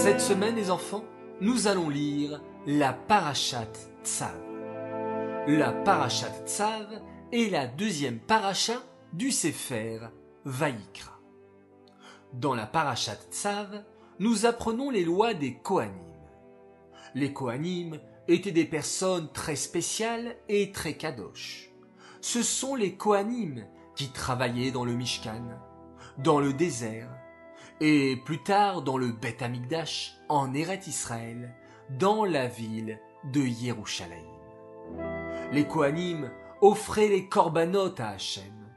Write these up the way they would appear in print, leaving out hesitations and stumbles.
Cette semaine, les enfants, nous allons lire la Parashat Tzav. La Parashat Tzav est la deuxième paracha du Sefer Vaïkra. Dans la Parashat Tzav, nous apprenons les lois des Kohanim. Les Kohanim étaient des personnes très spéciales et très kadosh. Ce sont les Kohanim qui travaillaient dans le Mishkan, dans le désert, et plus tard dans le Beth Amikdash en Eretz Israël, dans la ville de Yerushalayim. Les Kohanim offraient les korbanot à Hachem.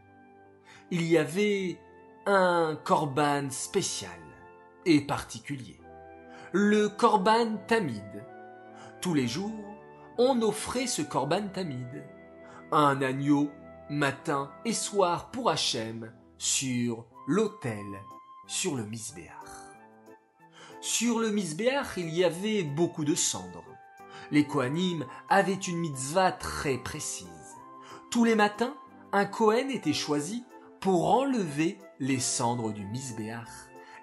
Il y avait un korban spécial et particulier, le korban tamid. Tous les jours, on offrait ce korban tamid, un agneau matin et soir pour Hachem sur l'autel, sur le Misbéach. Sur le Misbéach, il y avait beaucoup de cendres. Les Kohanim avaient une mitzvah très précise. Tous les matins, un Kohen était choisi pour enlever les cendres du Misbéach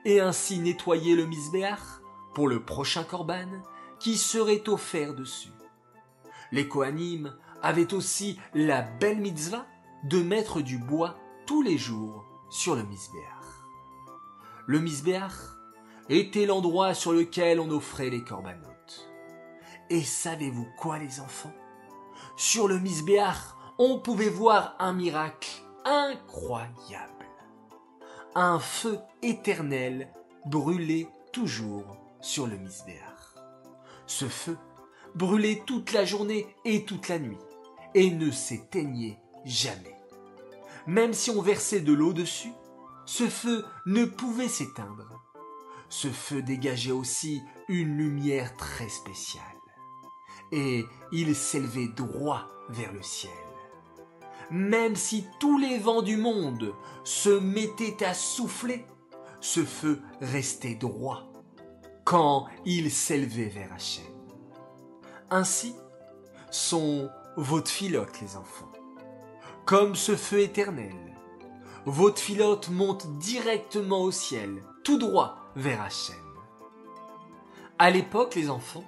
et ainsi nettoyer le Misbéach pour le prochain korban qui serait offert dessus. Les Kohanim avaient aussi la belle mitzvah de mettre du bois tous les jours sur le Misbéach. Le Misbéach était l'endroit sur lequel on offrait les korbanot. Et savez-vous quoi, les enfants? Sur le Misbéach, on pouvait voir un miracle incroyable. Un feu éternel brûlait toujours sur le Misbéach. Ce feu brûlait toute la journée et toute la nuit et ne s'éteignait jamais. Même si on versait de l'eau dessus, ce feu ne pouvait s'éteindre. Ce feu dégageait aussi une lumière très spéciale. Et il s'élevait droit vers le ciel. Même si tous les vents du monde se mettaient à souffler, ce feu restait droit quand il s'élevait vers Hachem. Ainsi sont vos tfilotes, les enfants. Comme ce feu éternel, vos tfilotes montent directement au ciel, tout droit vers Hachem. À l'époque, les enfants,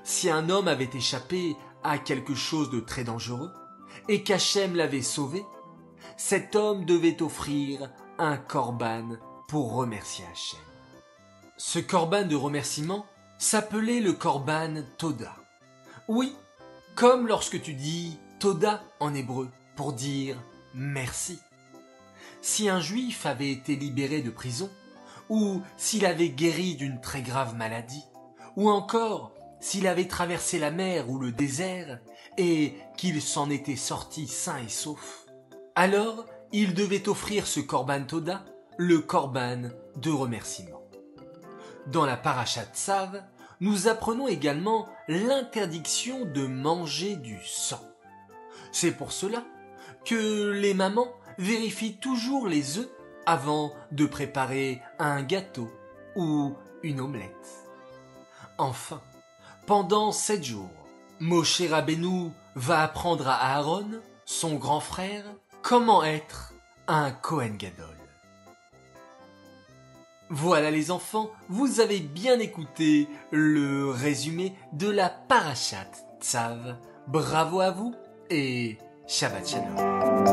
si un homme avait échappé à quelque chose de très dangereux et qu'Hachem l'avait sauvé, cet homme devait offrir un korban pour remercier Hachem. Ce korban de remerciement s'appelait le korban Toda. Oui, comme lorsque tu dis Toda en hébreu pour dire merci. Si un juif avait été libéré de prison, ou s'il avait guéri d'une très grave maladie, ou encore s'il avait traversé la mer ou le désert et qu'il s'en était sorti sain et sauf, alors il devait offrir ce korban Toda, le korban de remerciement. Dans la Parashat Tzav, nous apprenons également l'interdiction de manger du sang. C'est pour cela que les mamans vérifient toujours les œufs avant de préparer un gâteau ou une omelette. Enfin, pendant 7 jours, Moshe Rabbeinu va apprendre à Aaron, son grand frère, comment être un Kohen Gadol. Voilà les enfants, vous avez bien écouté le résumé de la Parashat Tzav. Bravo à vous et Shabbat Shalom.